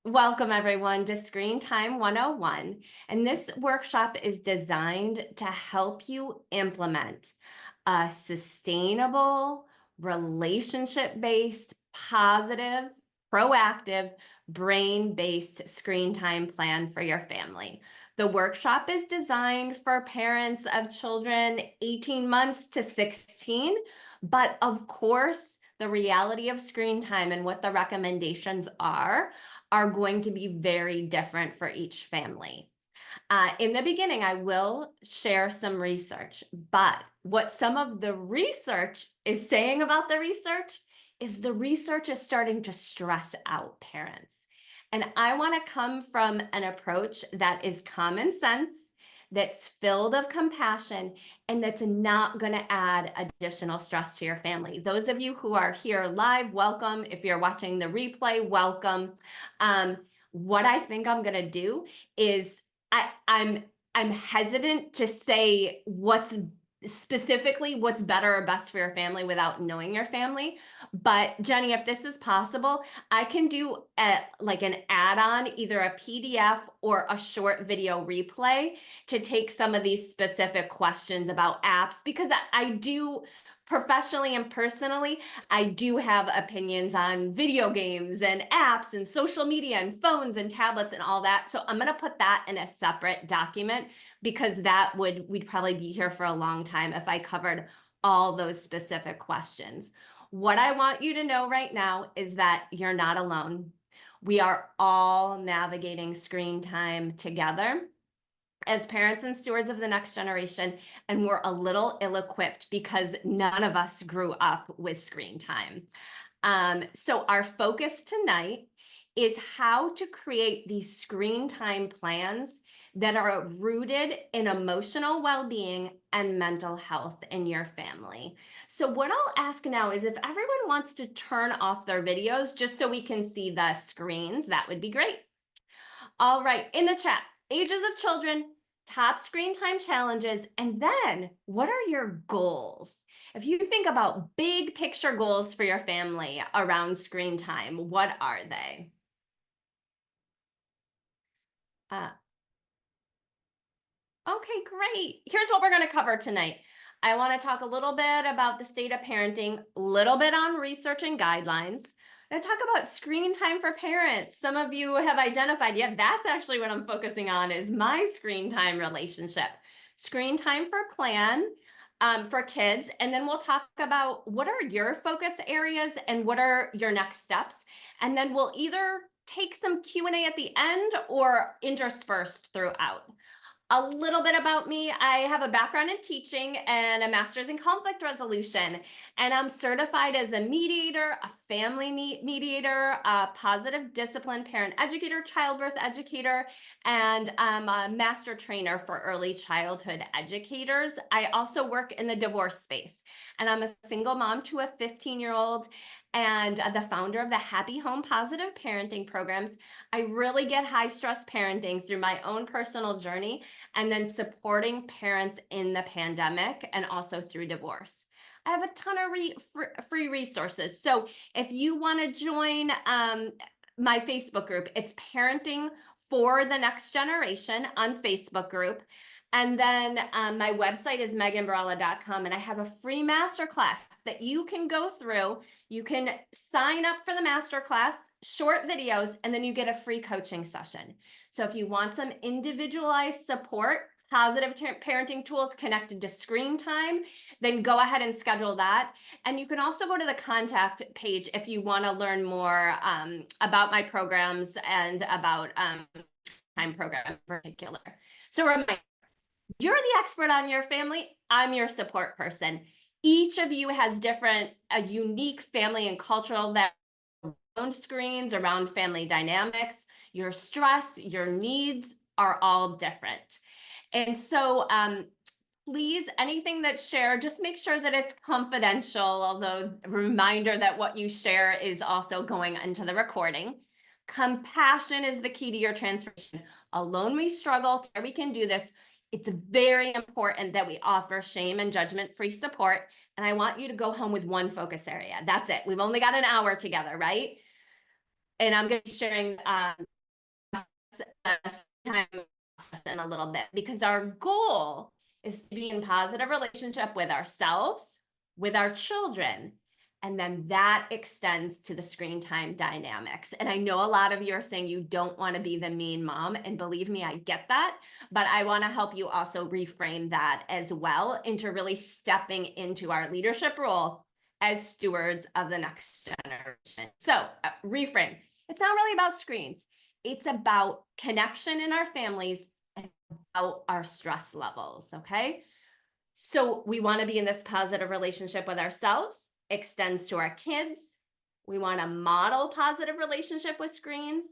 Welcome everyone to Screen Time 101. And this workshop is designed to help you implement a sustainable, relationship-based, positive, proactive, brain-based screen time plan for your family. The workshop is designed for parents of children 18 months to 16, but of course, the reality of screen time and what the recommendations are going to be very different for each family. In the beginning, I will share some research, but what some of the research is saying about the research is starting to stress out parents. And I want to come from an approach that is common sense, that's filled of compassion, and that's not going to add additional stress to your family. Those of you who are here live, welcome. If you're watching the replay, welcome. What I think I'm going to do is I'm hesitant to say what's better or best for your family without knowing your family. But Jenny, if this is possible, I can do like an add-on, either a PDF or a short video replay to take some of these specific questions about apps, because I do professionally and personally, I do have opinions on video games and apps and social media and phones and tablets and all that. So I'm going to put that in a separate document, because we'd probably be here for a long time if I covered all those specific questions. What I want you to know right now is that you're not alone. We are all navigating screen time together as parents and stewards of the next generation, and we're a little ill-equipped because none of us grew up with screen time. So our focus tonight is how to create these screen time plans that are rooted in emotional well-being and mental health in your family. So what I'll ask now is if everyone wants to turn off their videos just so we can see the screens, that would be great. All right, in the chat, ages of children, top screen time challenges, and then what are your goals? If you think about big picture goals for your family around screen time, what are they? Okay, great. Here's what we're going to cover tonight. I want to talk a little bit about the state of parenting, a little bit on research and guidelines. And talk about screen time for parents. Some of you have identified, yeah, that's actually what I'm focusing on, is my screen time relationship. Screen time for plan for kids. And then we'll talk about what are your focus areas and what are your next steps. And then we'll either take some Q&A at the end or interspersed throughout. A little bit about me. I have a background in teaching and a master's in conflict resolution, and I'm certified as a mediator, a family mediator, a positive discipline parent educator, childbirth educator, and I'm a master trainer for early childhood educators. I also work in the divorce space, and I'm a single mom to a 15-year-old and the founder of the Happy Home Positive Parenting Programs. I really get high stress parenting through my own personal journey, and then supporting parents in the pandemic and also through divorce. I have a ton of free resources. So if you want to join my Facebook group, it's Parenting for the Next Generation on Facebook group. And then my website is meganbarella.com, and I have a free masterclass that you can go through. You can sign up for the masterclass, short videos, and then you get a free coaching session. So if you want some individualized support, positive parenting tools connected to screen time, then go ahead and schedule that. And you can also go to the contact page if you want to learn more about my programs and about time program in particular. So reminder, you're the expert on your family. I'm your support person. Each of you has a unique family and cultural that around screens, around family dynamics. Your stress, your needs are all different. And so please, anything that's shared, just make sure that it's confidential, although a reminder that what you share is also going into the recording. Compassion is the key to your transformation. Alone we struggle, together we can do this. It's very important that we offer shame and judgment-free support. And I want you to go home with one focus area. That's it. We've only got an hour together, right? And I'm going to be sharing time in a little bit, because our goal is to be in positive relationship with ourselves, with our children, and then that extends to the screen time dynamics. And I know a lot of you are saying you don't want to be the mean mom, and believe me, I get that, but I want to help you also reframe that as well into really stepping into our leadership role as stewards of the next generation. So reframe. It's not really about screens. It's about connection in our families and about our stress levels, okay? So we want to be in this positive relationship with ourselves, extends to our kids. We want to model positive relationship with screens,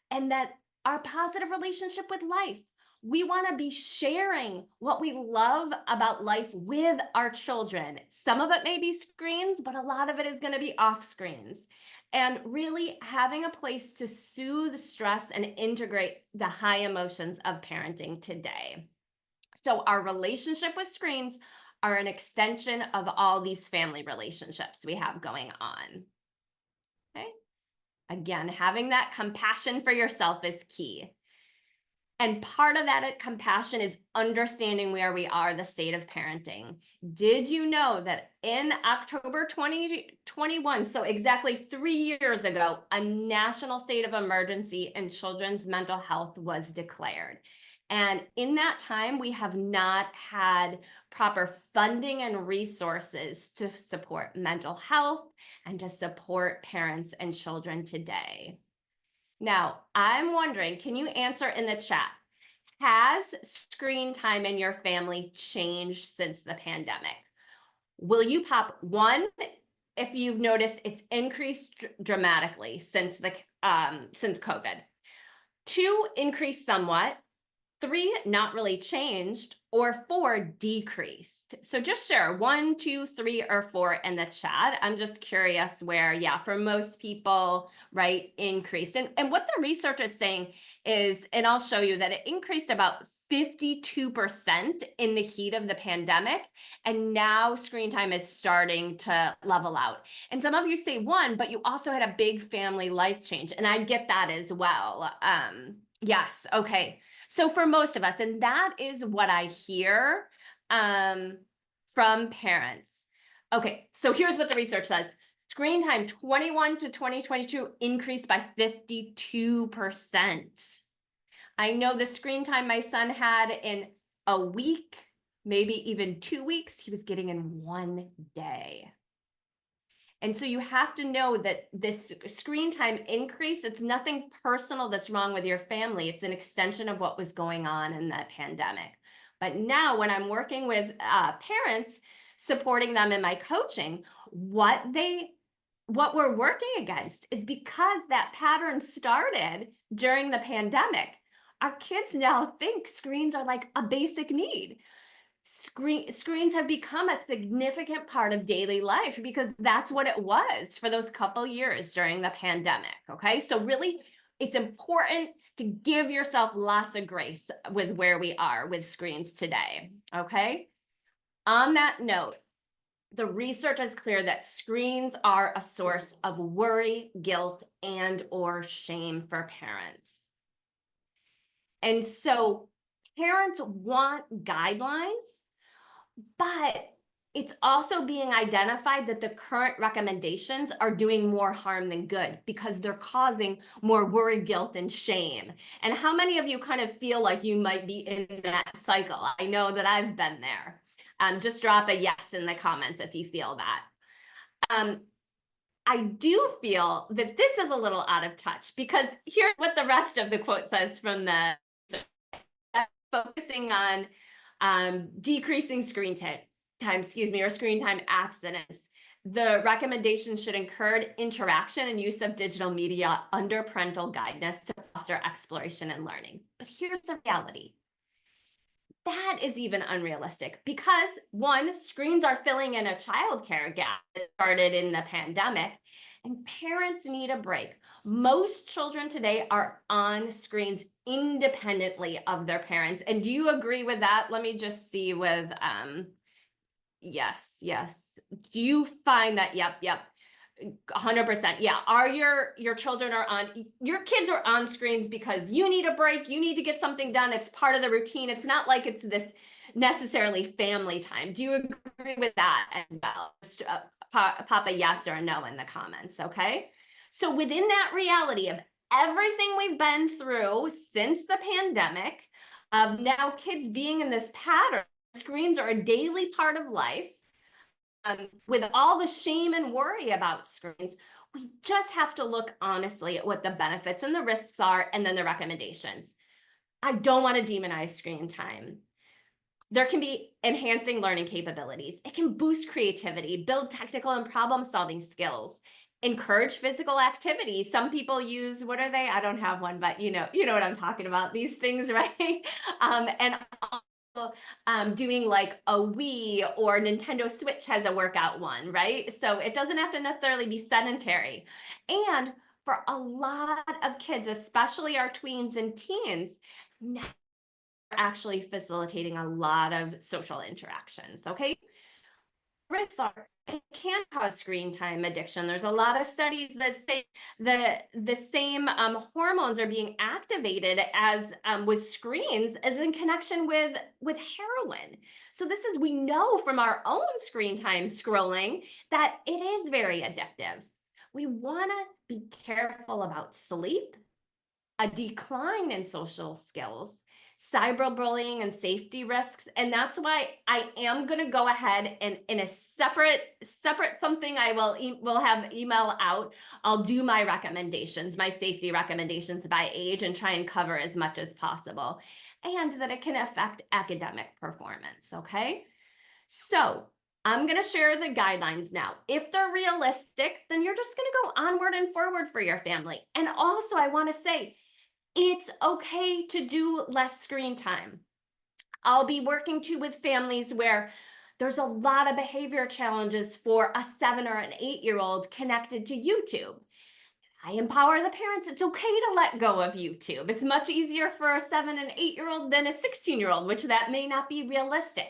and that our positive relationship with life. We want to be sharing what we love about life with our children. Some of it may be screens, but a lot of it is going to be off screens. And really having a place to soothe stress and integrate the high emotions of parenting today. So our relationship with screens are an extension of all these family relationships we have going on. Okay. Again, having that compassion for yourself is key. And part of that compassion is understanding where we are, the state of parenting. Did you know that in October 2021, so exactly 3 years ago, a national state of emergency in children's mental health was declared? And in that time, we have not had proper funding and resources to support mental health and to support parents and children today. Now, I'm wondering, can you answer in the chat? Has screen time in your family changed since the pandemic? Will you pop one if you've noticed it's increased dramatically since COVID? Two, increased somewhat. Three, not really changed, or four, decreased. So just share 1, 2, 3, or 4 in the chat. I'm just curious where, yeah, for most people, right, increased. And what the research is saying is, and I'll show you that it increased about 52% in the heat of the pandemic, and now screen time is starting to level out. And some of you say 1, but you also had a big family life change, and I get that as well. Yes, okay. So for most of us, and that is what I hear from parents. Okay, so here's what the research says. Screen time 21 to 2022 increased by 52%. I know the screen time my son had in a week, maybe even 2 weeks, he was getting in 1 day. And so you have to know that this screen time increase, it's nothing personal that's wrong with your family. It's an extension of what was going on in that pandemic. But now when I'm working with parents, supporting them in my coaching, what we're working against is because that pattern started during the pandemic. Our kids now think screens are like a basic need. Screens have become a significant part of daily life because that's what it was for those couple years during the pandemic. Okay, so really it's important to give yourself lots of grace with where we are with screens today. Okay, on that note, the research is clear that screens are a source of worry, guilt, and or shame for parents. And so parents want guidelines, but it's also being identified that the current recommendations are doing more harm than good because they're causing more worry, guilt, and shame. And how many of you kind of feel like you might be in that cycle? I know that I've been there. Just drop a yes in the comments if you feel that. I do feel that this is a little out of touch because here's what the rest of the quote says from the focusing on decreasing screen time, or screen time abstinence. The recommendation should encourage interaction and use of digital media under parental guidance to foster exploration and learning. But here's the reality. That is even unrealistic because one, screens are filling in a childcare gap that started in the pandemic, and parents need a break. Most children today are on screens independently of their parents. And do you agree with that? Let me just see with, yes. Do you find that, yep. 100%. Yeah. Are your children are on your kids are on screens because you need a break, you need to get something done. It's part of the routine. It's not like it's this necessarily family time. Do you agree with that as well? Just pop a yes or a no in the comments, okay? So within that reality of everything we've been through since the pandemic, of now kids being in this pattern, screens are a daily part of life, with all the shame and worry about screens, we just have to look honestly at what the benefits and the risks are, and then the recommendations. I don't want to demonize screen time. There can be enhancing learning capabilities. It can boost creativity, build technical and problem solving skills, encourage physical activity. Some people use, what are they? I don't have one, but you know what I'm talking about. These things, right? And doing like a Wii or Nintendo Switch has a workout one, right? So it doesn't have to necessarily be sedentary. And for a lot of kids, especially our tweens and teens, now we're actually facilitating a lot of social interactions, okay? Risks are it can cause screen time addiction. There's a lot of studies that say the same hormones are being activated as with screens as in connection with heroin. So this is, we know from our own screen time scrolling that it is very addictive. We want to be careful about sleep, a decline in social skills, cyberbullying and safety risks. And that's why I am going to go ahead and in a separate something I will have email out. I'll do my recommendations, my safety recommendations by age, and try and cover as much as possible, and that it can affect academic performance. Okay. So I'm going to share the guidelines now. If they're realistic, then you're just going to go onward and forward for your family. And also, I want to say, it's okay to do less screen time. I'll be working too with families where there's a lot of behavior challenges for a 7 or an 8-year-old connected to YouTube. I empower the parents. It's okay to let go of YouTube. It's much easier for a 7 and 8-year-old than a 16-year-old, which that may not be realistic.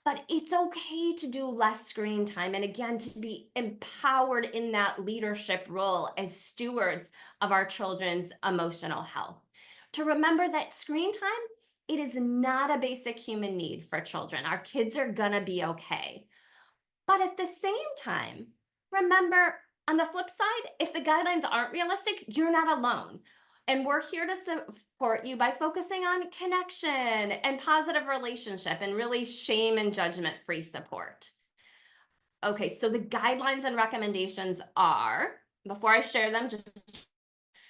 But it's okay to do less screen time. And again, to be empowered in that leadership role as stewards of our children's emotional health. To remember that screen time, it is not a basic human need for children. Our kids are gonna be okay. But at the same time, remember, on the flip side, if the guidelines aren't realistic, you're not alone. And we're here to support you by focusing on connection and positive relationship and really shame and judgment free support. Okay, so the guidelines and recommendations are, before I share them, just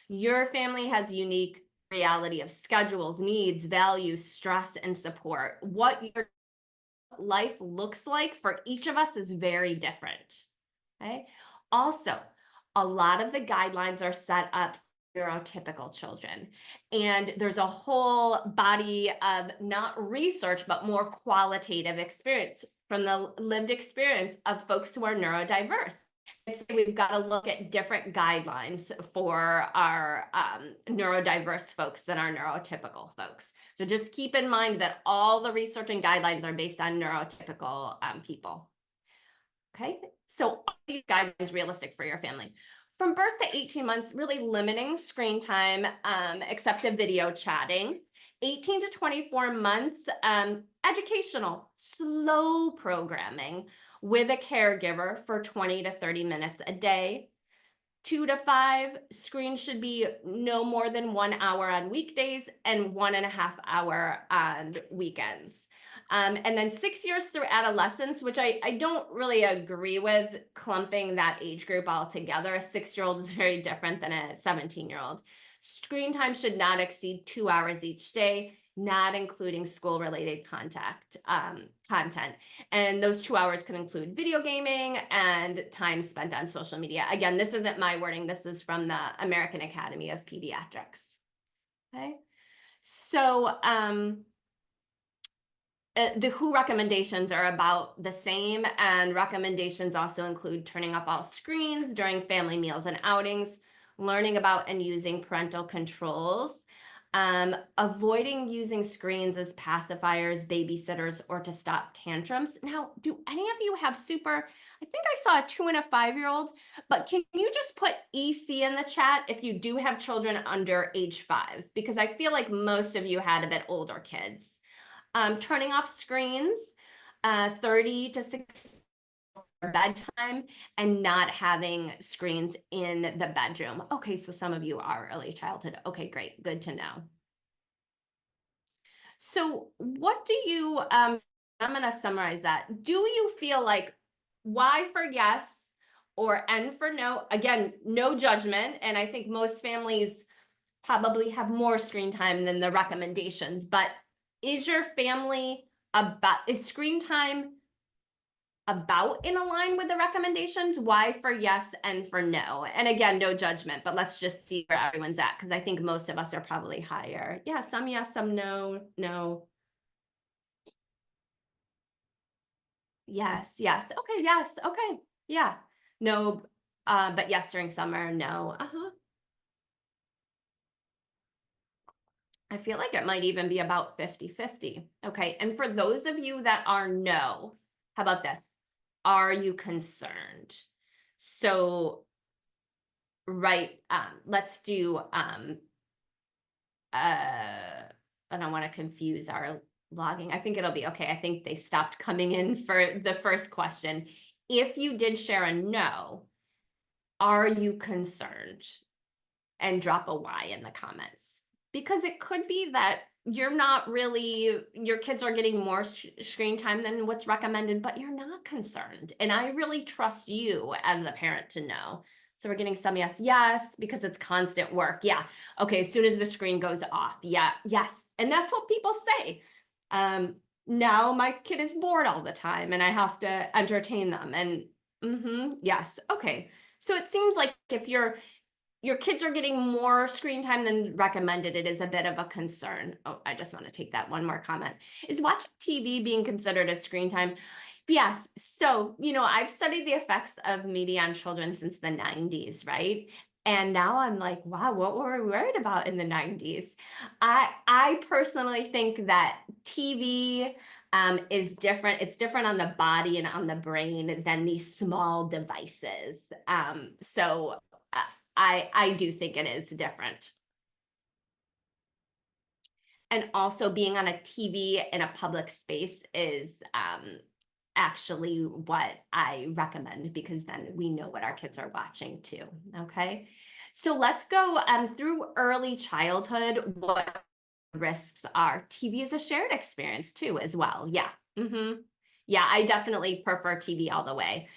your family has unique reality of schedules, needs, values, stress, and support. What your life looks like for each of us is very different. Okay. Also, a lot of the guidelines are set up for neurotypical children. And there's a whole body of not research, but more qualitative experience from the lived experience of folks who are neurodiverse. We've got to look at different guidelines for our neurodiverse folks than our neurotypical folks. So just keep in mind that all the research and guidelines are based on neurotypical people. Okay, so are these guidelines realistic for your family? From birth to 18 months, really limiting screen time, except a video chatting. 18 to 24 months, educational, slow programming with a caregiver for 20 to 30 minutes a day. 2 to 5, screens should be no more than 1 hour on weekdays and 1.5 hours on weekends. And then 6 years through adolescence, which I don't really agree with clumping that age group all together. A 6-year-old is very different than a 17-year-old. Screen time should not exceed 2 hours each day, not including school-related content. And those 2 hours can include video gaming and time spent on social media. Again, this isn't my wording. This is from the American Academy of Pediatrics. Okay, so the WHO recommendations are about the same, and recommendations also include turning off all screens during family meals and outings, learning about and using parental controls, Avoiding using screens as pacifiers, babysitters, or to stop tantrums. Now, do any of you have I think I saw a 2 and a 5-year-old, but can you just put EC in the chat if you do have children under age 5? Because I feel like most of you had a bit older kids. Turning off screens, 30 to 60 bedtime, and not having screens in the bedroom. Okay, so some of you are early childhood. Okay, great. Good to know. So what do you, I'm going to summarize that. Do you feel like Y for yes or N for no? Again, no judgment. And I think most families probably have more screen time than the recommendations, but is your family is screen time about in line with the recommendations? Y for yes, N for no. And again, no judgment, but let's just see where everyone's at, because I think most of us are probably higher. Yeah, some yes, some no, no. Yes, yes. Okay, yes. Okay. Yeah. No, but yes during summer, no. Uh-huh. I feel like it might even be about 50-50. Okay. And for those of you that are no, how about this? Are you concerned? So, right, let's do I don't want to confuse our logging. I think it'll be okay. I think they stopped coming in for the first question. If you did share a no, are you concerned? And drop a Y in the comments. Because it could be that you're not really, your kids are getting more screen time than what's recommended, but you're not concerned. And I really trust you as a parent to know. So we're getting some yes, yes, because it's constant work. Yeah. Okay. As soon as the screen goes off. Yeah. Yes. And that's what people say. Now my kid is bored all the time and I have to entertain them. And yes. Okay. So it seems like if your kids are getting more screen time than recommended, it is a bit of a concern. Oh, I just want to take that one more comment. Is watching TV being considered as screen time? Yes. So, I've studied the effects of media on children since the 90s, right? And now I'm like, wow, what were we worried about in the 90s? I personally think that TV is different. It's different on the body and on the brain than these small devices. So I do think it is different. And also being on a TV in a public space is actually what I recommend, because then we know what our kids are watching too. Okay. So let's go through early childhood, what risks are. TV is a shared experience too, as well. Yeah. Yeah, I definitely prefer TV all the way.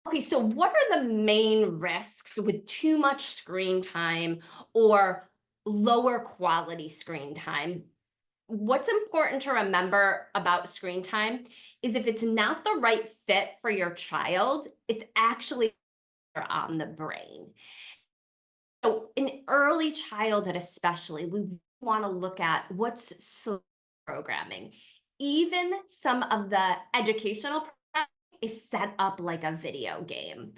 Okay, so what are the main risks with too much screen time or lower quality screen time? What's important to remember about screen time is if it's not the right fit for your child, it's actually on the brain. So in early childhood, especially, we want to look at what's programming. Even some of the educational programming is set up like a video game.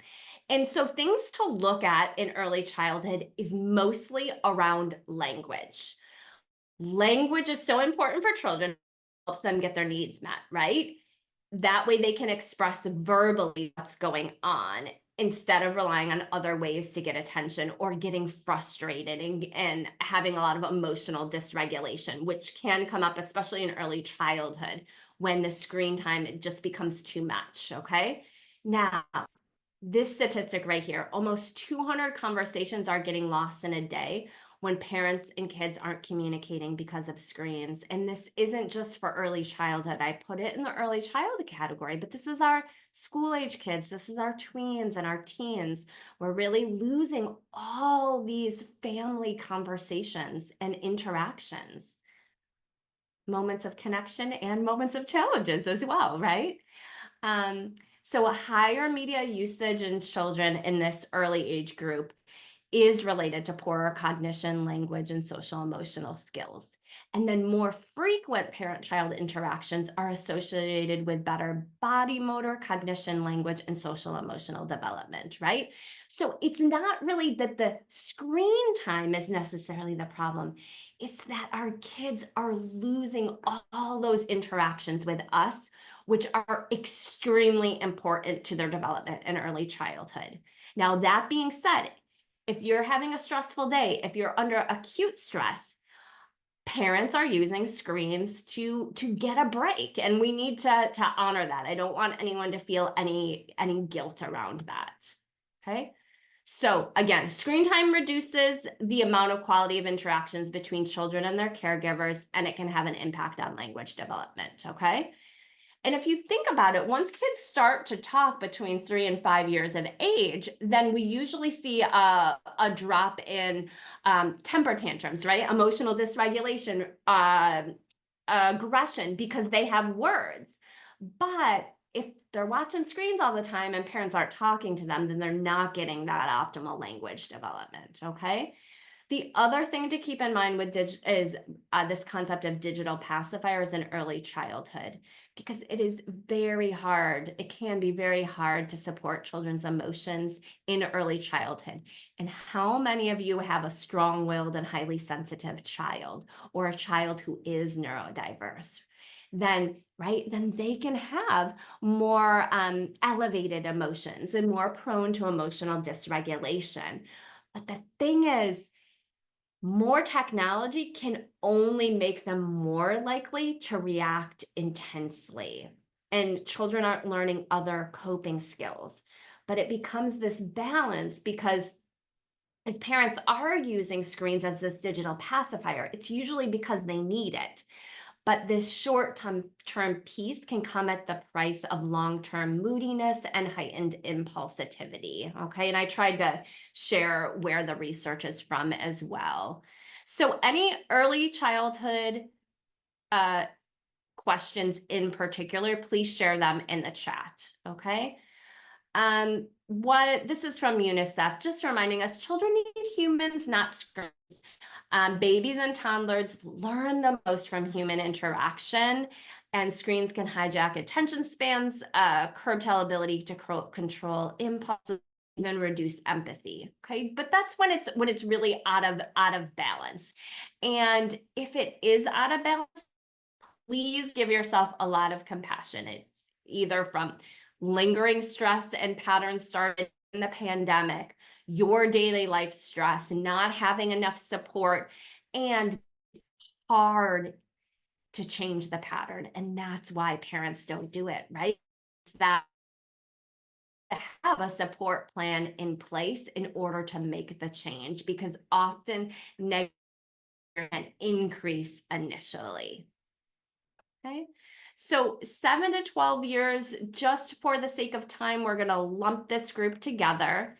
And so things to look at in early childhood is mostly around language. Language is so important for children, helps them get their needs met, right? That way they can express verbally what's going on instead of relying on other ways to get attention or getting frustrated and having a lot of emotional dysregulation, which can come up, especially in early childhood when the screen time just becomes too much. Okay. Now, this statistic right here, almost 200 conversations are getting lost in a day when parents and kids aren't communicating because of screens. And this isn't just for early childhood. I put it in the early childhood category, but this is our school age kids. This is our tweens and our teens. We're really losing all these family conversations and interactions, moments of connection and moments of challenges as well, right? So a higher media usage in children in this early age group is related to poorer cognition, language, and social emotional skills. And then more frequent parent child interactions are associated with better body motor, cognition, language, and social emotional development, right? So it's not really that the screen time is necessarily the problem. It's that our kids are losing all those interactions with us, which are extremely important to their development in early childhood. Now, that being said, if you're having a stressful day, if you're under acute stress, parents are using screens to get a break, and we need to honor that. I don't want anyone to feel any guilt around that. Okay? So again, screen time reduces the amount of quality of interactions between children and their caregivers, and it can have an impact on language development, okay? And if you think about it, once kids start to talk between 3 and 5 years of age, then we usually see a drop in temper tantrums, right? Emotional dysregulation, aggression, because they have words. But if they're watching screens all the time and parents aren't talking to them, then they're not getting that optimal language development, okay? The other thing to keep in mind with is this concept of digital pacifiers in early childhood, because it is very hard. It can be very hard to support children's emotions in early childhood. And how many of you have a strong-willed and highly sensitive child, or a child who is neurodiverse? Then, right, then they can have more elevated emotions and more prone to emotional dysregulation. But the thing is, more technology can only make them more likely to react intensely. And children aren't learning other coping skills. But it becomes this balance, because if parents are using screens as this digital pacifier, it's usually because they need it. But this short-term piece can come at the price of long-term moodiness and heightened impulsivity, okay? And I tried to share where the research is from as well. So any early childhood questions in particular, please share them in the chat, okay? This is from UNICEF, just reminding us children need humans, not screens. Babies and toddlers learn the most from human interaction, and screens can hijack attention spans, curb ability to control impulses, even reduce empathy. Okay, but that's when it's really out of balance. And if it is out of balance, please give yourself a lot of compassion. It's either from lingering stress and patterns started in the pandemic, your daily life stress, not having enough support, and hard to change the pattern. And that's why parents don't do it, right? That have a support plan in place in order to make the change, because often negative can increase initially. Okay, so 7 to 12 years, just for the sake of time, we're going to lump this group together.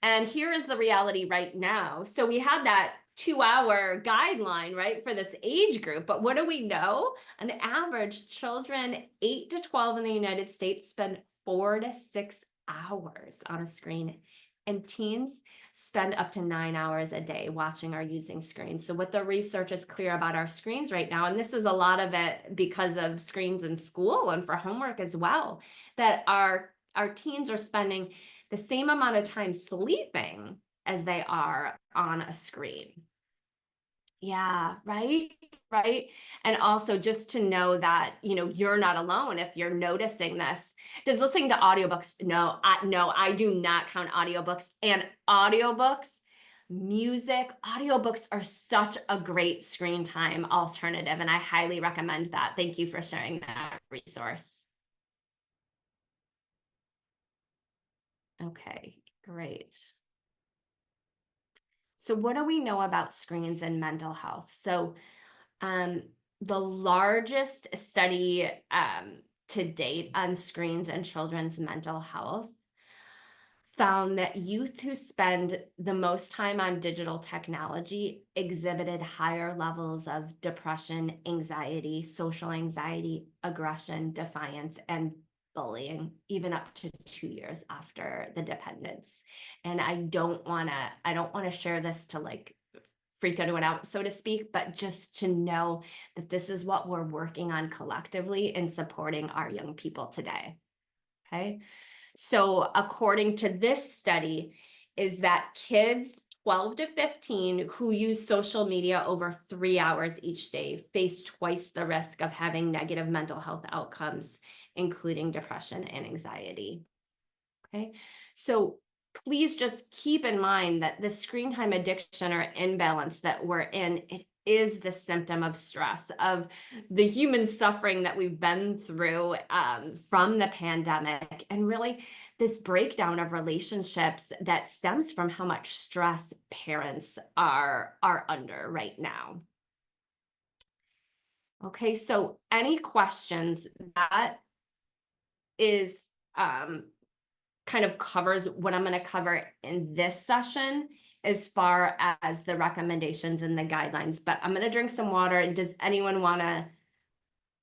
And here is the reality right now. So we had that 2-hour guideline, right, for this age group. But what do we know? On average, children 8 to 12 in the United States spend 4 to 6 hours on a screen, and teens spend up to 9 hours a day watching or using screens. So what the research is clear about our screens right now, and this is a lot of it because of screens in school and for homework as well, that our teens are spending the same amount of time sleeping as they are on a screen. Yeah, right, right. And also just to know that, you're not alone if you're noticing this. Does listening to audiobooks? No, I do not count audiobooks. And audiobooks are such a great screen time alternative, and I highly recommend that. Thank you for sharing that resource. Okay, great. So what do we know about screens and mental health? So um, the largest study to date on screens and children's mental health found that youth who spend the most time on digital technology exhibited higher levels of depression, anxiety, social anxiety, aggression, defiance, and bullying even up to 2 years after the dependence. And I don't want to share this to like freak anyone out, so to speak, but just to know that this is what we're working on collectively in supporting our young people today. Okay. So according to this study, is that kids 12 to 15 who use social media over 3 hours each day face twice the risk of having negative mental health outcomes, including depression and anxiety. Okay. So please just keep in mind that the screen time addiction or imbalance that we're in, it is the symptom of stress, of the human suffering that we've been through from the pandemic, and really this breakdown of relationships that stems from how much stress parents are under right now. Okay, so any questions? That is um, kind of covers what I'm going to cover in this session as far as the recommendations and the guidelines. But I'm going to drink some water. And does anyone want to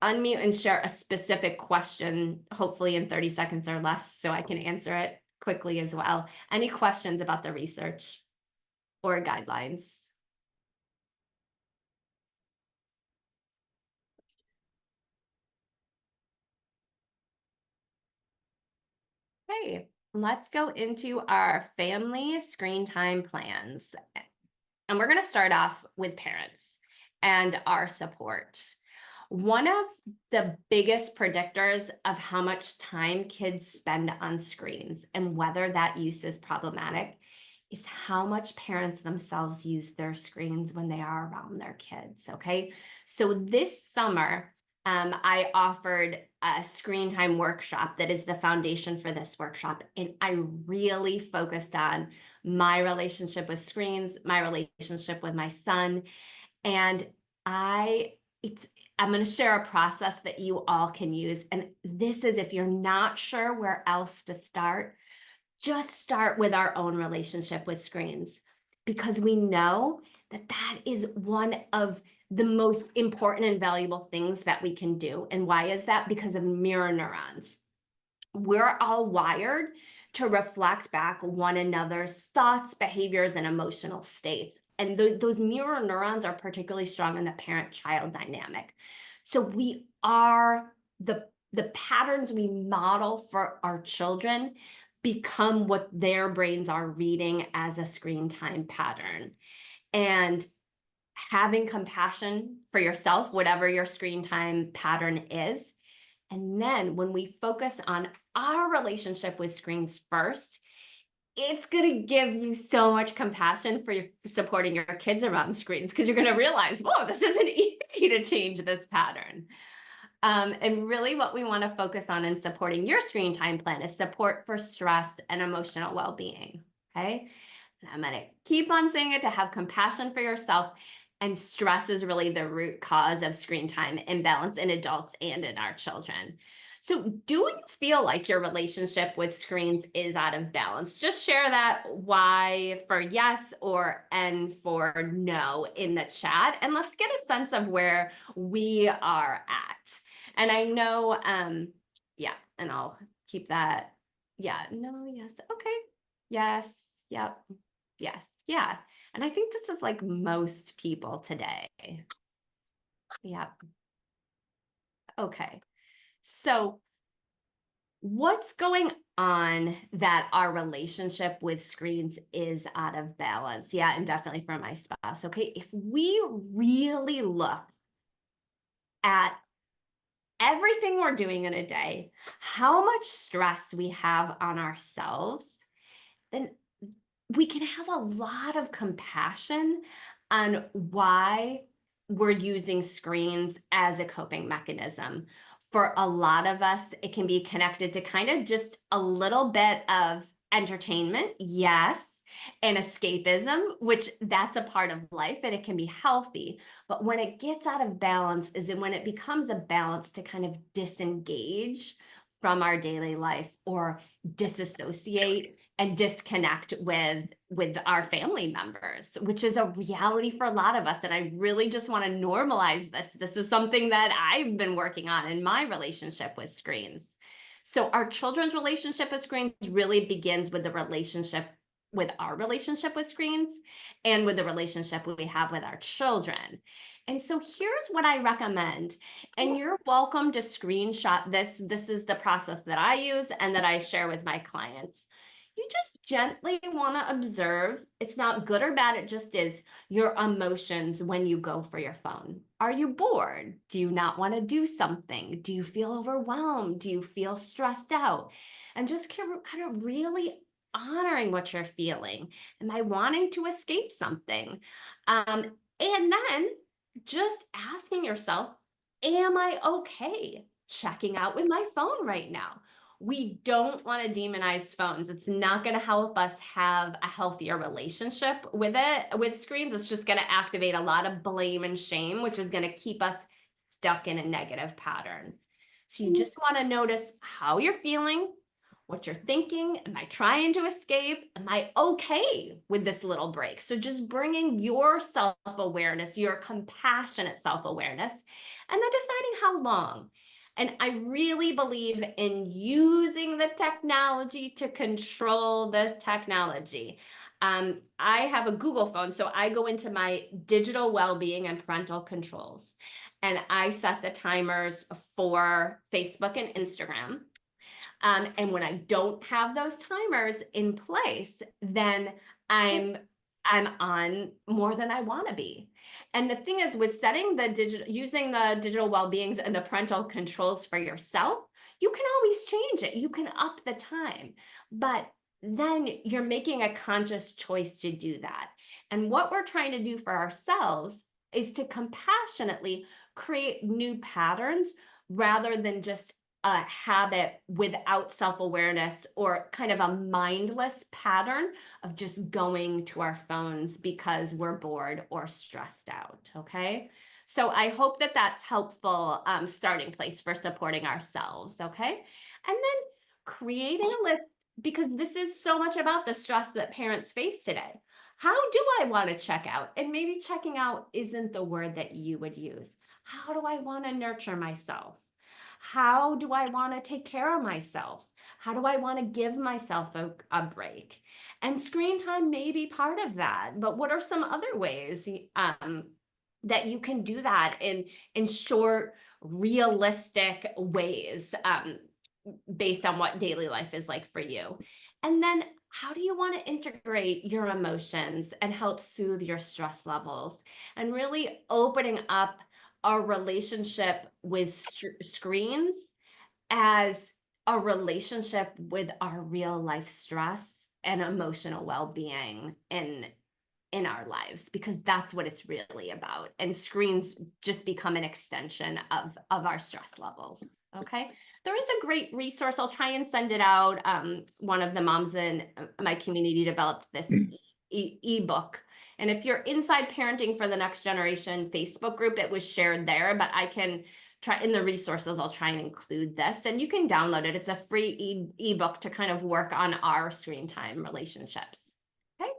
unmute and share a specific question, hopefully in 30 seconds or less, so I can answer it quickly as well? Any questions about the research or guidelines? Okay, let's go into our family screen time plans. And we're going to start off with parents and our support. One of the biggest predictors of how much time kids spend on screens and whether that use is problematic is how much parents themselves use their screens when they are around their kids. Okay. So this summer, I offered a screen time workshop that is the foundation for this workshop. And I really focused on my relationship with screens, my relationship with my son. And I'm going to share a process that you all can use. And this is, if you're not sure where else to start, just start with our own relationship with screens, because we know that that is one of the most important and valuable things that we can do. And why is that? Because of mirror neurons. We're all wired to reflect back one another's thoughts, behaviors, and emotional states. And those mirror neurons are particularly strong in the parent-child dynamic. So we are the patterns we model for our children become what their brains are reading as a screen time pattern. And having compassion for yourself, whatever your screen time pattern is. And then when we focus on our relationship with screens first, it's going to give you so much compassion for supporting your kids around screens, because you're going to realize, whoa, this isn't easy to change this pattern. And really what we want to focus on in supporting your screen time plan is support for stress and emotional well-being. Okay. And I'm going to keep on saying it, to have compassion for yourself. And stress is really the root cause of screen time imbalance in adults and in our children. So do you feel like your relationship with screens is out of balance? Just share that Y for yes or N for no in the chat. And let's get a sense of where we are at. And I know, yeah, and I'll keep that. Yeah, no, yes, okay. Yes, yep, yes, yeah. And I think this is like most people today. Yep. Okay. So what's going on that our relationship with screens is out of balance? Yeah, and definitely for my spouse. Okay. If we really look at everything we're doing in a day, how much stress we have on ourselves, then we can have a lot of compassion on why we're using screens as a coping mechanism. For a lot of us, it can be connected to kind of just a little bit of entertainment, yes, and escapism, which that's a part of life and it can be healthy. But when it gets out of balance is when it becomes a balance to kind of disengage from our daily life or disassociate and disconnect with our family members, which is a reality for a lot of us. And I really just want to normalize this. This is something that I've been working on in my relationship with screens. So our children's relationship with screens really begins with the relationship with our relationship with screens and with the relationship we have with our children. And so here's what I recommend. And you're welcome to screenshot this. This is the process that I use and that I share with my clients. You just gently want to observe. It's not good or bad, it just is your emotions when you go for your phone. Are you bored? Do you not want to do something? Do you feel overwhelmed? Do you feel stressed out? And just kind of really honoring what you're feeling. Am I wanting to escape something? And then just asking yourself, am I okay checking out with my phone right now? We don't want to demonize phones. It's not going to help us have a healthier relationship with screens. It's just going to activate a lot of blame and shame, which is going to keep us stuck in a negative pattern. So you just want to notice how you're feeling, what you're thinking. Am I trying to escape? Am I okay with this little break? So just bringing your self-awareness, your compassionate self-awareness, and then deciding how long. And I really believe in using the technology to control the technology. I have a Google phone, so I go into my digital well-being and parental controls, and I set the timers for Facebook and Instagram. And when I don't have those timers in place, then I'm on more than I want to be. And the thing is, with using the digital well-beings and the parental controls for yourself, you can always change it. You can up the time, but then you're making a conscious choice to do that. And what we're trying to do for ourselves is to compassionately create new patterns rather than just a habit without self-awareness, or kind of a mindless pattern of just going to our phones because we're bored or stressed out. Okay. So I hope that that's helpful starting place for supporting ourselves. Okay. And then creating a list, because this is so much about the stress that parents face today. How do I want to check out? And maybe checking out isn't the word that you would use. How do I want to nurture myself? How do I want to take care of myself? How do I want to give myself a break? And screen time may be part of that, but what are some other ways that you can do that in short, realistic ways, based on what daily life is like for you? And then how do you want to integrate your emotions and help soothe your stress levels, and really opening up our relationship with screens as a relationship with our real life stress and emotional well-being in our lives, because that's what it's really about. And screens just become an extension of our stress levels. Okay. There is a great resource. I'll try and send it out. One of the moms in my community developed this ebook. And if you're inside Parenting for the Next Generation Facebook group, it was shared there, but I can try in the resources, I'll try and include this, and you can download it. It's a free ebook to kind of work on our screen time relationships. Okay.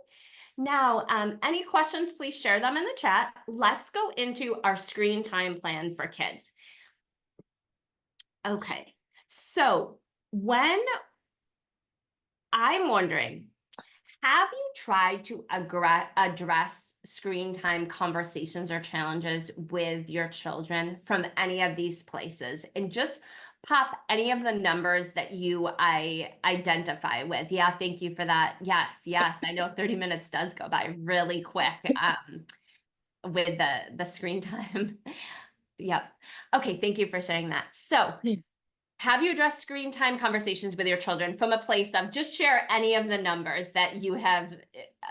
Now, any questions, please share them in the chat. Let's go into our screen time plan for kids. Okay. So when I'm wondering, have you tried to address screen time conversations or challenges with your children from any of these places? And just pop any of the numbers that I identify with. Yeah, thank you for that. Yes, yes. I know 30 minutes does go by really quick with the screen time. Yep. Okay, thank you for sharing that. So have you addressed screen time conversations with your children from a place of, just share any of the numbers that you have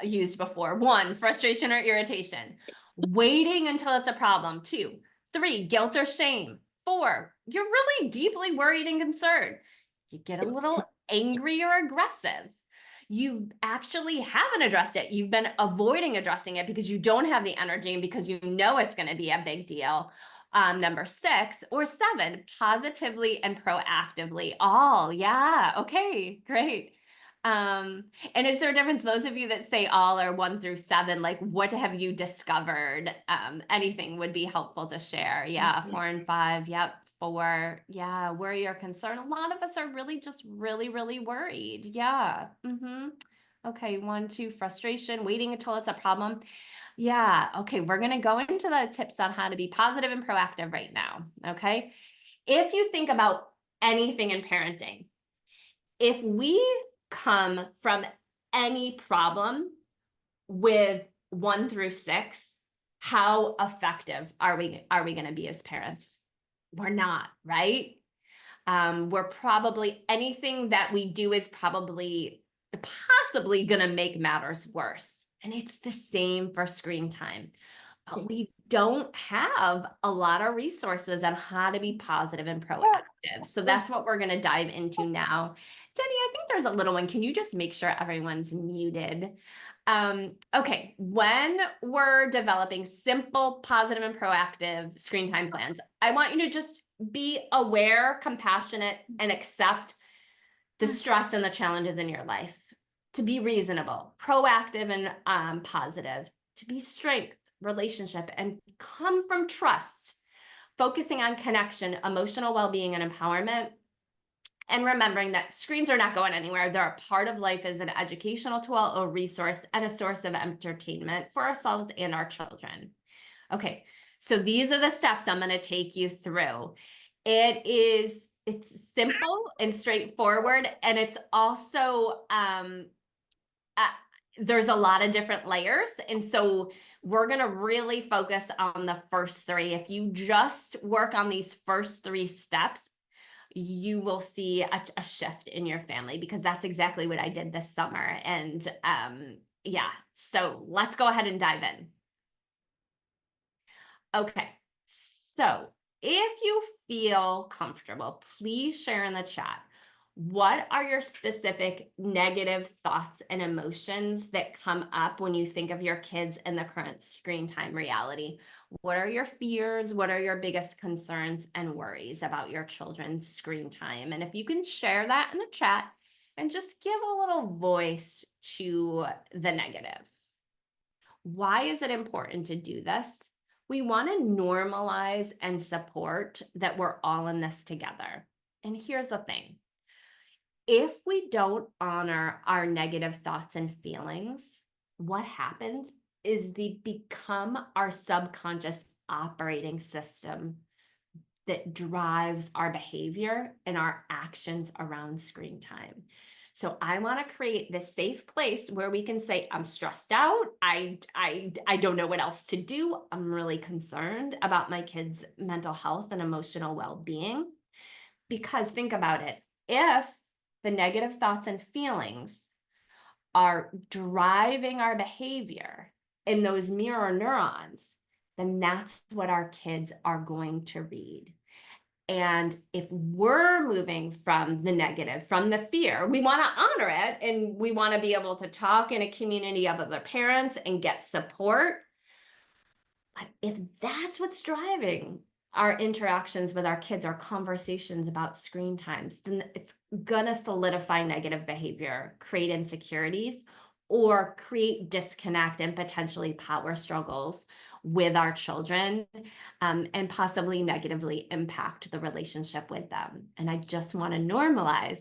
used before? 1, frustration or irritation. Waiting until it's a problem. 2, 3, guilt or shame. 4, you're really deeply worried and concerned. You get a little angry or aggressive. You actually haven't addressed it. You've been avoiding addressing it because you don't have the energy and because you know it's going to be a big deal. Number 6 or 7, positively and proactively. All, yeah, okay, great. And is there a difference? Those of you that say all or 1 through 7, like what have you discovered? Anything would be helpful to share. Yeah, 4 and 5. Yep. 4. Yeah, worry or concern. A lot of us are really just really worried. Yeah. Okay, 1, 2, frustration, waiting until it's a problem. Yeah. Okay, we're going to go into the tips on how to be positive and proactive right now. Okay. If you think about anything in parenting, if we come from any problem with 1 through 6, how effective are we going to be as parents? We're not, right? We're probably, anything that we do is probably possibly going to make matters worse. And it's the same for screen time. But we don't have a lot of resources on how to be positive and proactive. So that's what we're going to dive into now. Jenny, I think there's a little one. Can you just make sure everyone's muted? Okay, when we're developing simple, positive, and proactive screen time plans, I want you to just be aware, compassionate, and accept the stress and the challenges in your life. To be reasonable, proactive, and positive. To be strength, relationship, and come from trust. Focusing on connection, emotional well-being, and empowerment. And remembering that screens are not going anywhere. They're a part of life as an educational tool, a resource, and a source of entertainment for ourselves and our children. Okay, so these are the steps I'm going to take you through. It's simple and straightforward, and it's also there's a lot of different layers, and so we're going to really focus on the first 3. If you just work on these first 3 steps, you will see a shift in your family, because that's exactly what I did this summer. And yeah, so let's go ahead and dive in. Okay, so if you feel comfortable, please share in the chat. What are your specific negative thoughts and emotions that come up when you think of your kids and the current screen time reality? What are your fears? What are your biggest concerns and worries about your children's screen time? And if you can share that in the chat and just give a little voice to the negative. Why is it important to do this? We want to normalize and support that we're all in this together. And here's the thing. If we don't honor our negative thoughts and feelings, what happens is they become our subconscious operating system that drives our behavior and our actions around screen time. So I want to create this safe place where we can say, I'm stressed out. I don't know what else to do. I'm really concerned about my kids' mental health and emotional well-being. Because think about it. If the negative thoughts and feelings are driving our behavior in those mirror neurons, then that's what our kids are going to read. And if we're moving from the negative, from the fear, we want to honor it, and we want to be able to talk in a community of other parents and get support. But if that's what's driving our interactions with our kids, our conversations about screen times, then it's going to solidify negative behavior, create insecurities, or create disconnect and potentially power struggles with our children, and possibly negatively impact the relationship with them. And I just want to normalize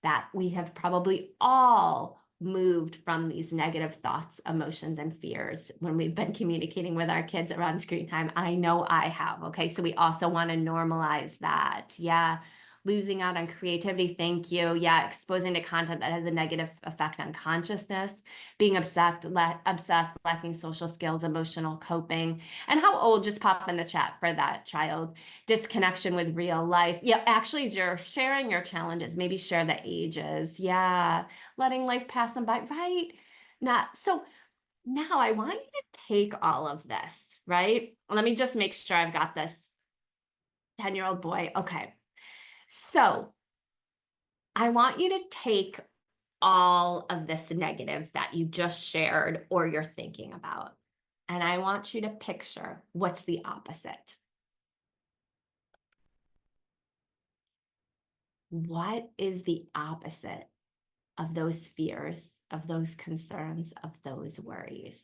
that we have probably all moved from these negative thoughts, emotions, and fears when we've been communicating with our kids around screen time. I know I have. Okay, so we also want to normalize that. Yeah. Losing out on creativity. Thank you. Yeah. Exposing to content that has a negative effect on consciousness, being obsessed, lacking social skills, emotional coping. And how old? Just pop in the chat for that child. Disconnection with real life. Yeah. Actually, as you're sharing your challenges, maybe share the ages. Yeah. Letting life pass them by. Right. Not so. Now I want you to take all of this, right? Let me just make sure I've got this 10-year-old boy. Okay. So I want you to take all of this negative that you just shared or you're thinking about, and I want you to picture what's the opposite. What is the opposite of those fears, of those concerns, of those worries?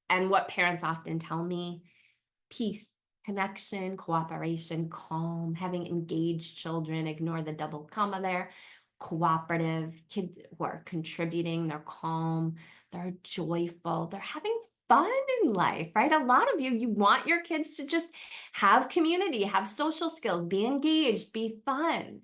And what parents often tell me, peace, connection, cooperation, calm, having engaged children, ignore the double comma there, cooperative, kids who are contributing, they're calm, they're joyful, they're having fun in life, right? A lot of you want your kids to just have community, have social skills, be engaged, be fun.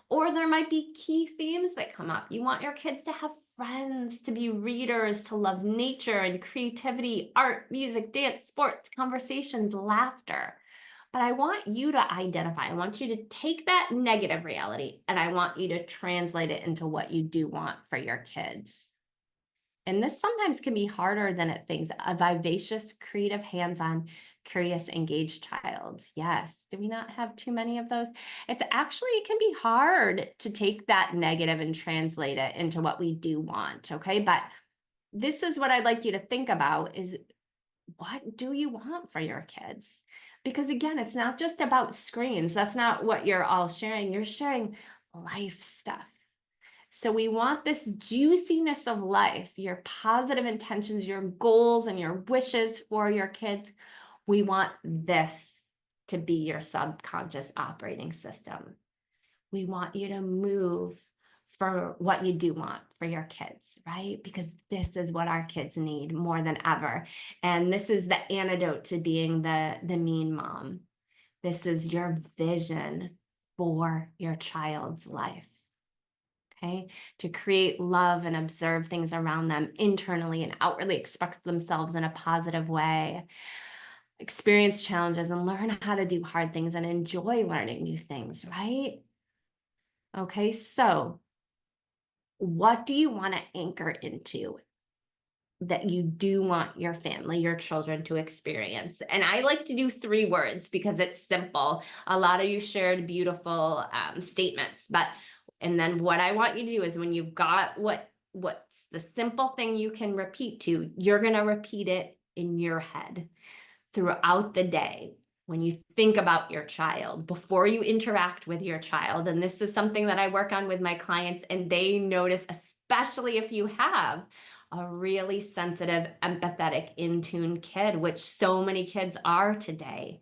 Or there might be key themes that come up. You want your kids to have friends, to be readers, to love nature and creativity, art, music, dance, sports, conversations, laughter. But I want you to identify, I want you to take that negative reality and I want you to translate it into what you do want for your kids. And this sometimes can be harder than it thinks. A vivacious, creative, hands-on, curious, engaged child. Yes. Do we not have too many of those? It can be hard to take that negative and translate it into what we do want. Okay. But this is what I'd like you to think about is what do you want for your kids? Because again, it's not just about screens. That's not what you're all sharing. You're sharing life stuff. So we want this juiciness of life, your positive intentions, your goals, and your wishes for your kids. We want this to be your subconscious operating system. We want you to move for what you do want for your kids, right? Because this is what our kids need more than ever. And this is the antidote to being the mean mom. This is your vision for your child's life. Okay, to create love and observe things around them internally and outwardly express themselves in a positive way, experience challenges and learn how to do hard things and enjoy learning new things, right? Okay, so what do you want to anchor into that you do want your family, your children to experience? And I like to do 3 words because it's simple. A lot of you shared beautiful statements, but and then what I want you to do is when you've got what's the simple thing you can repeat to, you're going to repeat it in your head throughout the day. When you think about your child, before you interact with your child, and this is something that I work on with my clients, and they notice, especially if you have a really sensitive, empathetic, in tune kid, which so many kids are today.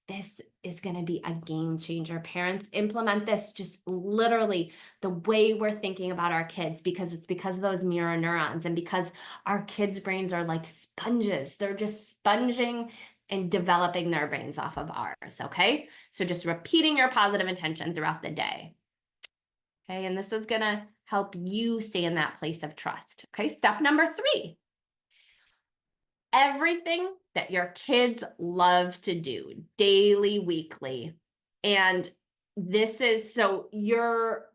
This is going to be a game changer. Parents, implement this just literally the way we're thinking about our kids, because it's because of those mirror neurons and because our kids' brains are like sponges. They're just sponging and developing their brains off of ours. Okay. So just repeating your positive intention throughout the day. Okay. And this is going to help you stay in that place of trust. Okay. Step number 3. Everything that your kids love to do daily, weekly. And this is so you're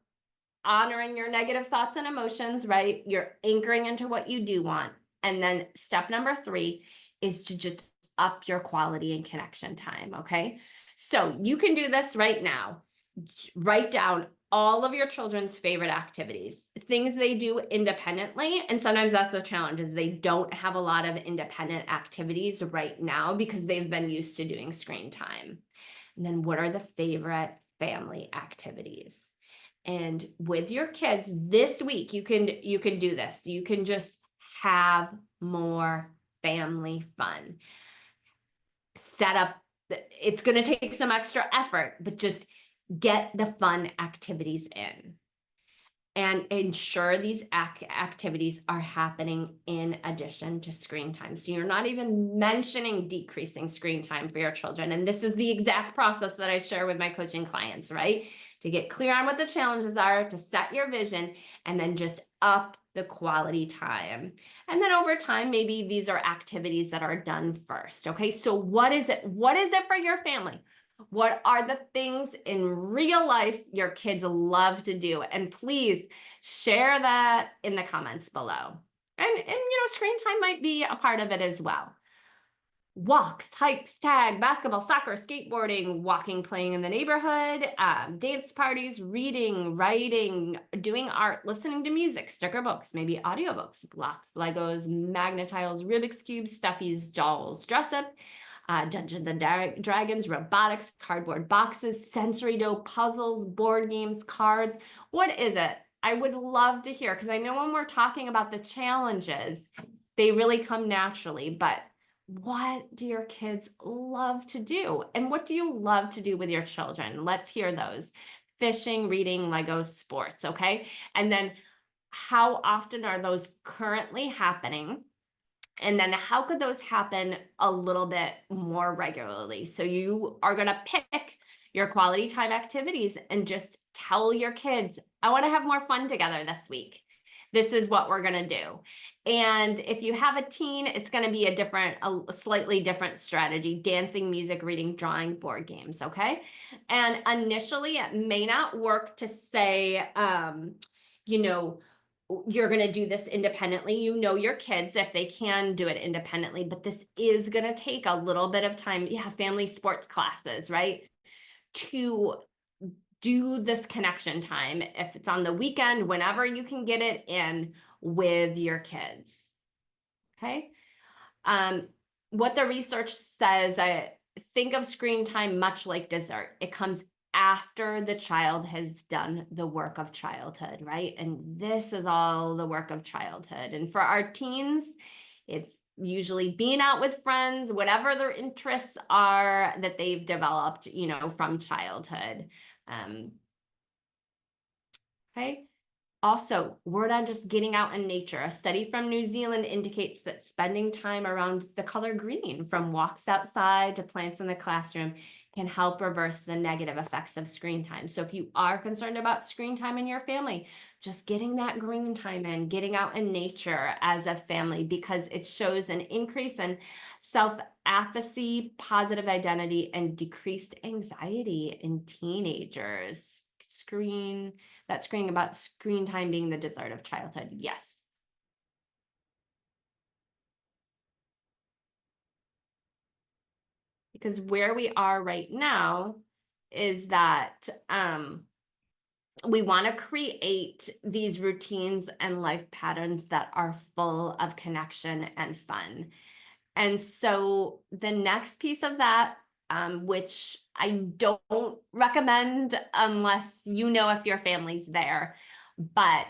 honoring your negative thoughts and emotions, right? You're anchoring into what you do want. And then step number 3 is to just up your quality and connection time. Okay. So you can do this right now. Write down all of your children's favorite activities, things they do independently. And sometimes that's the challenge is they don't have a lot of independent activities right now because they've been used to doing screen time. And then what are the favorite family activities? And with your kids this week, you can do this. You can just have more family fun. Set up, it's going to take some extra effort, but just get the fun activities in and ensure these activities are happening in addition to screen time. So you're not even mentioning decreasing screen time for your children. And this is the exact process that I share with my coaching clients, right? To get clear on what the challenges are, to set your vision, and then just up the quality time. And then over time, maybe these are activities that are done first. Okay, so what is it? What is it for your family? What are the things in real life your kids love to do? And please share that in the comments below. And screen time might be a part of it as well. Walks, hikes, tag, basketball, soccer, skateboarding, walking, playing in the neighborhood, dance parties, reading, writing, doing art, listening to music, sticker books, maybe audiobooks, blocks, Legos, Magnetiles, Rubik's Cubes, stuffies, dolls, dress up, Dungeons and Dragons, robotics, cardboard boxes, sensory dough, puzzles, board games, cards. What is it? I would love to hear, because I know when we're talking about the challenges, they really come naturally, but What do your kids love to do? And what do you love to do with your children? Let's hear those. Fishing, reading, Legos, sports, okay? And then how often are those currently happening? And then how could those happen a little bit more regularly? So you are going to pick your quality time activities and just tell your kids, I want to have more fun together this week. This is what we're going to do. And if you have a teen, it's going to be a slightly different strategy: dancing, music, reading, drawing, board games. Okay. And initially, it may not work to say, you know, you're going to do this independently. You know your kids if they can do it independently, but this is going to take a little bit of time. You have family sports classes, right? To do this connection time, if it's on the weekend, whenever you can get it in with your kids. Okay. Um, what the research says, I think of screen time much like dessert. It comes after the child has done the work of childhood, right? And this is all the work of childhood. And for our teens, it's usually being out with friends, whatever their interests are that they've developed, from childhood. Um, okay. Also, word on just getting out in nature. A study from New Zealand indicates that spending time around the color green, from walks outside to plants in the classroom, can help reverse the negative effects of screen time. So if you are concerned about screen time in your family, just getting that green time in, getting out in nature as a family, because it shows an increase in self-efficacy, positive identity, and decreased anxiety in teenagers. Screening about screen time being the dessert of childhood. Yes. Because where we are right now is that we want to create these routines and life patterns that are full of connection and fun. And so the next piece of that, which I don't recommend unless you know if your family's there, but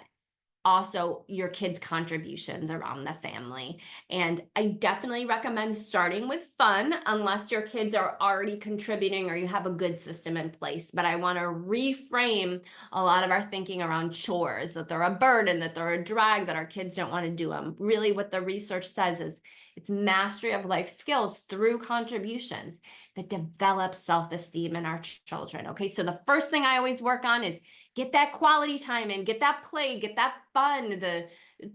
also your kids' contributions around the family. And I definitely recommend starting with fun unless your kids are already contributing or you have a good system in place. But I want to reframe a lot of our thinking around chores, that they're a burden, that they're a drag, that our kids don't want to do them. Really, what the research says is it's mastery of life skills through contributions that develop self-esteem in our children. Okay, so the first thing I always work on is get that quality time in, get that play, get that fun, the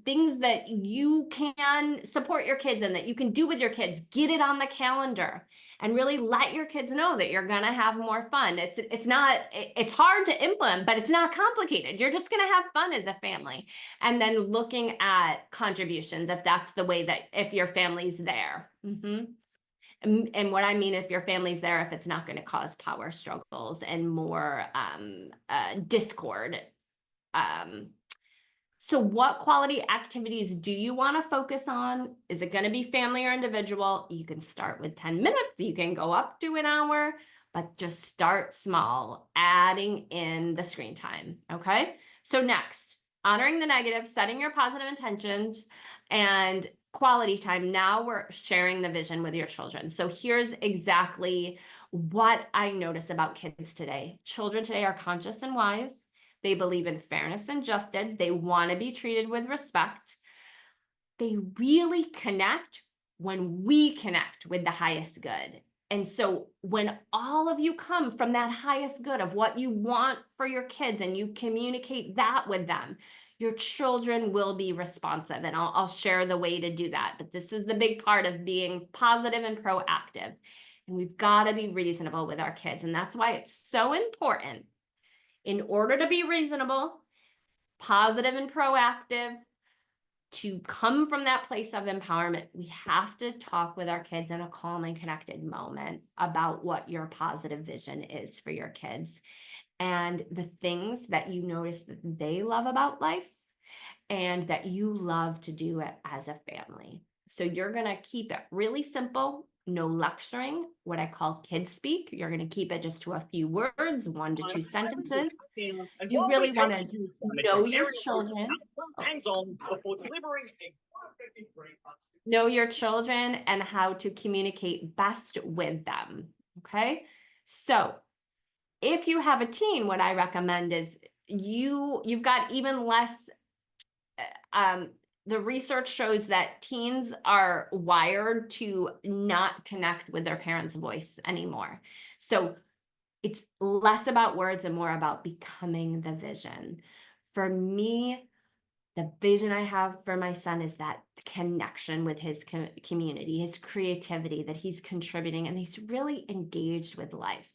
things that you can support your kids in, that you can do with your kids. Get it on the calendar and really let your kids know that you're going to have more fun. It's hard to implement, but it's not complicated. You're just going to have fun as a family. And then looking at contributions, if that's the way that, if your family's there. And what I mean, if your family's there, if it's not going to cause power struggles and more discord. So what quality activities do you want to focus on? Is it going to be family or individual? You can start with 10 minutes. You can go up to an hour, but just start small, adding in the screen time. Okay. So next, honoring the negative, setting your positive intentions, and quality time. Now we're sharing the vision with your children. So here's exactly what I notice about kids today. Children today are conscious and wise. They believe in fairness and justice. They want to be treated with respect. They really connect when we connect with the highest good. And so when all of you come from that highest good of what you want for your kids and you communicate that with them, your children will be responsive. And I'll share the way to do that. But this is the big part of being positive and proactive. And we've got to be reasonable with our kids. And that's why it's so important, in order to be reasonable, positive, and proactive, to come from that place of empowerment, we have to talk with our kids in a calm and connected moment about what your positive vision is for your kids and the things that you notice that they love about life and that you love to do it as a family. So you're going to keep it really simple no lecturing, what I call kid speak. You're going to keep it just to a few words, 1 to 2 sentences. You really want to know your children. Know your children and how to communicate best with them. Okay. So if you have a teen, what I recommend is you've got even less the research shows that teens are wired to not connect with their parents' voice anymore. So it's less about words and more about becoming the vision. For me, the vision I have for my son is that connection with his community, his creativity, that he's contributing and he's really engaged with life.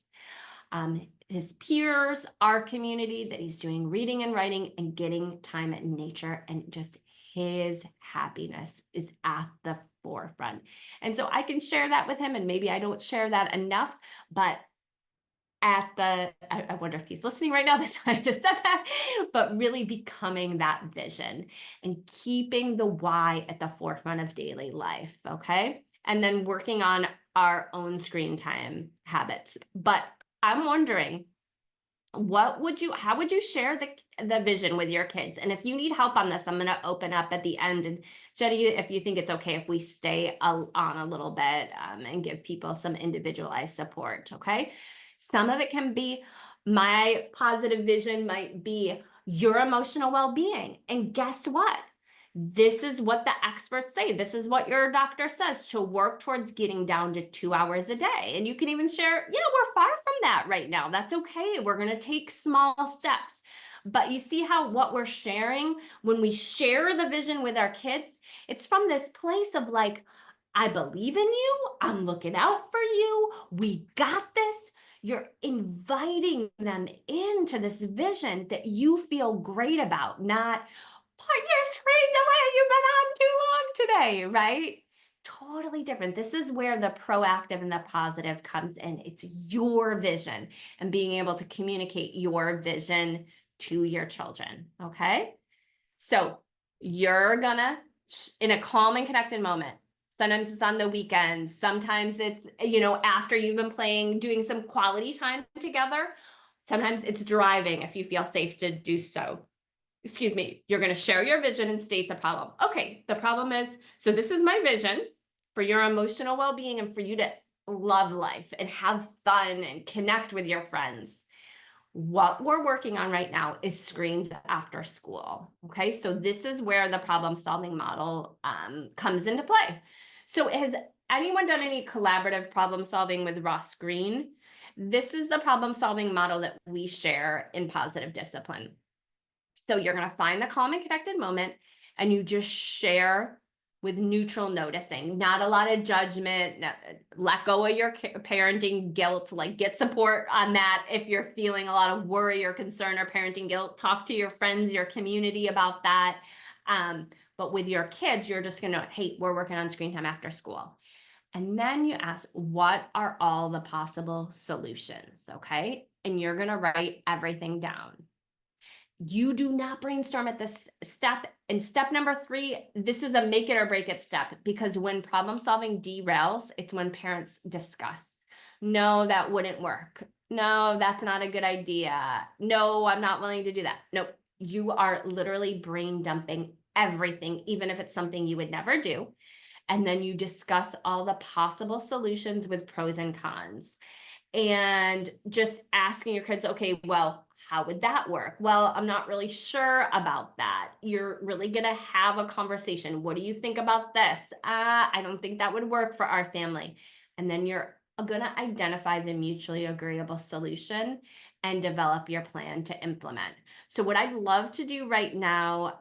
His peers, our community, that he's doing reading and writing and getting time in nature, and just his happiness is at the forefront. And so I can share that with him, and maybe I don't share that enough, but I wonder if he's listening right now, that's why I just said that, but really becoming that vision and keeping the why at the forefront of daily life, okay? And then working on our own screen time habits. But I'm wondering, how would you share the vision with your kids? And if you need help on this, I'm going to open up at the end. And Jenny, if you think it's okay if we stay on a little bit and give people some individualized support, okay? Some of it can be my positive vision might be your emotional well-being. And guess what? This is what the experts say. This is what your doctor says, to work towards getting down to 2 hours a day. And you can even share, we're far from that right now. That's okay. We're going to take small steps. But you see how what we're sharing, when we share the vision with our kids, it's from this place of like, I believe in you. I'm looking out for you. We got this. You're inviting them into this vision that you feel great about, not put your screens away. You've been on too long today, right? Totally different. This is where the proactive and the positive comes in. It's your vision and being able to communicate your vision to your children. Okay. So you're gonna, in a calm and connected moment, sometimes it's on the weekends, sometimes it's, after you've been playing, doing some quality time together. Sometimes it's driving if you feel safe to do so. Excuse me, you're going to share your vision and state the problem. Okay, the problem is, so this is my vision for your emotional well-being and for you to love life and have fun and connect with your friends. What we're working on right now is screens after school. Okay, so this is where the problem-solving model comes into play. So has anyone done any collaborative problem solving with Ross Green? This is the problem-solving model that we share in Positive Discipline. So you're going to find the calm and connected moment and you just share with neutral noticing, not a lot of judgment. Let go of your parenting guilt, like get support on that. If you're feeling a lot of worry or concern or parenting guilt, talk to your friends, your community about that. But with your kids, you're just going to, hey, we're working on screen time after school. And then you ask, what are all the possible solutions? Okay. And you're going to write everything down. You do not brainstorm at this step. And step number 3, this is a make it or break it step, because when problem solving derails, it's when parents discuss. No, that wouldn't work. No, that's not a good idea. No, I'm not willing to do that. Nope. You are literally brain dumping everything, even if it's something you would never do. And then you discuss all the possible solutions with pros and cons. And just asking your kids, okay, well, how would that work? Well, I'm not really sure about that. You're really going to have a conversation. What do you think about this? I don't think that would work for our family. And then you're going to identify the mutually agreeable solution and develop your plan to implement. So what I'd love to do right now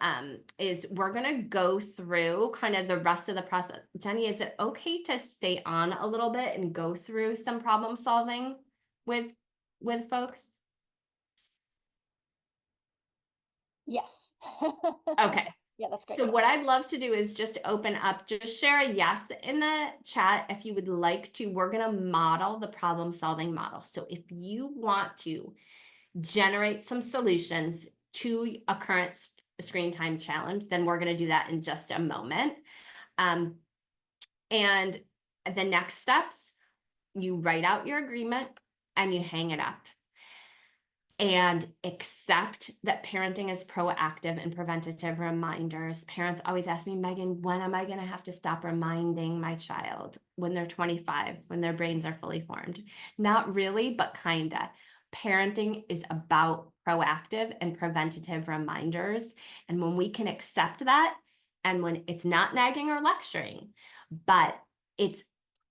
is we're going to go through kind of the rest of the process. Jenny, is it okay to stay on a little bit and go through some problem solving with folks? Yes. Okay. Yeah, that's great. So what I'd love to do is just open up, just share a yes in the chat if you would like to. We're going to model the problem solving model. So if you want to generate some solutions to a current screen time challenge, then we're going to do that in just a moment. And The next steps, you write out your agreement and you hang it up and accept that parenting is proactive and preventative reminders. Parents always ask me, Megan, when am I going to have to stop reminding my child? When they're 25, when their brains are fully formed? Not really, but kinda. Parenting is about proactive and preventative reminders. And when we can accept that, and when it's not nagging or lecturing, but it's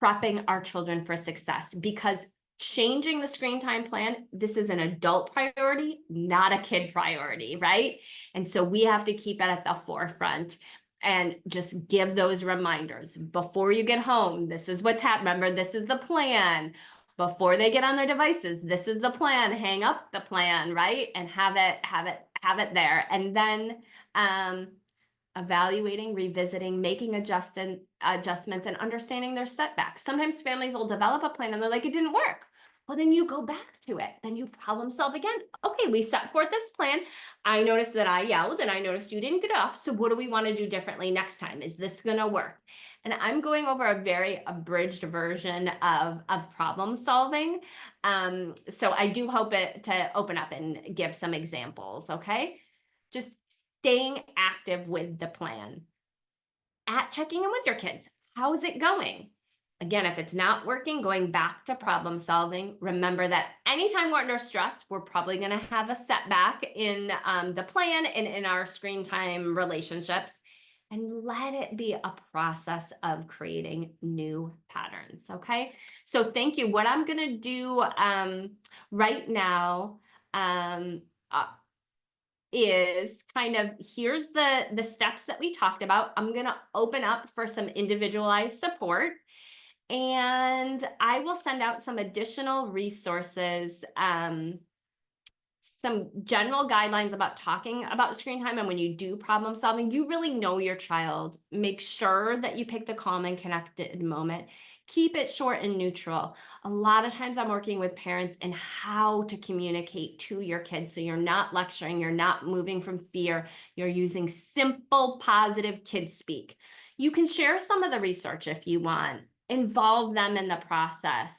prepping our children for success, because changing the screen time plan, this is an adult priority, not a kid priority, right? And so we have to keep it at the forefront and just give those reminders. Before you get home, this is what's happening. Remember, this is the plan. Before they get on their devices, this is the plan. Hang up the plan, right? And have it there. And then evaluating, revisiting, making adjustments, and understanding their setbacks. Sometimes families will develop a plan and they're like, it didn't work. Well, then you go back to it. Then you problem solve again. Okay, we set forth this plan. I noticed that I yelled and I noticed you didn't get off. So what do we want to do differently next time? Is this going to work? And I'm going over a very abridged version of problem solving. So I do hope to open up and give some examples, okay? Just staying active with the plan. Checking in with your kids. How's it going? Again, if it's not working, going back to problem solving. Remember that anytime we're under stress, we're probably going to have a setback in the plan and in our screen time relationships. And let it be a process of creating new patterns. Okay. So thank you. What I'm going to do right now is kind of, here's the steps that we talked about. I'm going to open up for some individualized support, and I will send out some additional resources, some general guidelines about talking about screen time. And when you do problem solving, you really know your child. Make sure that you pick the calm and connected moment. Keep it short and neutral. A lot of times I'm working with parents in how to communicate to your kids. So you're not lecturing, you're not moving from fear, you're using simple, positive kid speak. You can share some of the research if you want, involve them in the process.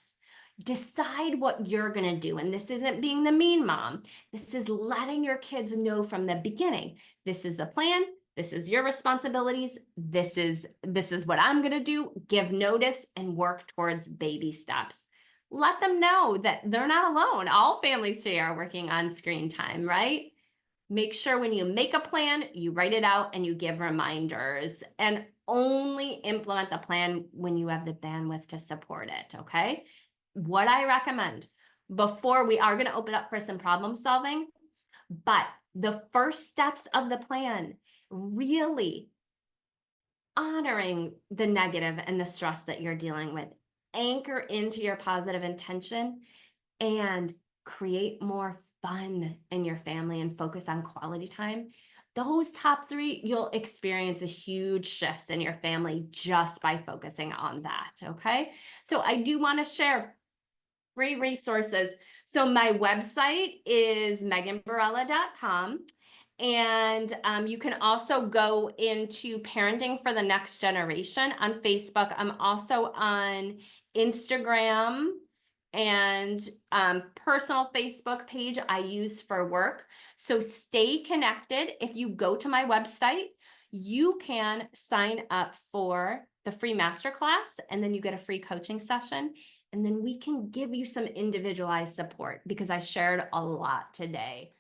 Decide what you're going to do. And this isn't being the mean mom. This is letting your kids know from the beginning. This is the plan. This is your responsibilities. This is what I'm going to do. Give notice and work towards baby steps. Let them know that they're not alone. All families today are working on screen time, right? Make sure when you make a plan, you write it out and you give reminders, and only implement the plan when you have the bandwidth to support it, okay? What I recommend, before we are going to open up for some problem solving, but the first steps of the plan, really honoring the negative and the stress that you're dealing with, anchor into your positive intention, and create more fun in your family and focus on quality time. Those top three, you'll experience a huge shifts in your family just by focusing on that, okay? So I do want to share free resources. So my website is meganbarella.com. And you can also go into Parenting for the Next Generation on Facebook. I'm also on Instagram and personal Facebook page I use for work. So stay connected. If you go to my website, you can sign up for the free masterclass, and then you get a free coaching session. And then we can give you some individualized support, because I shared a lot today.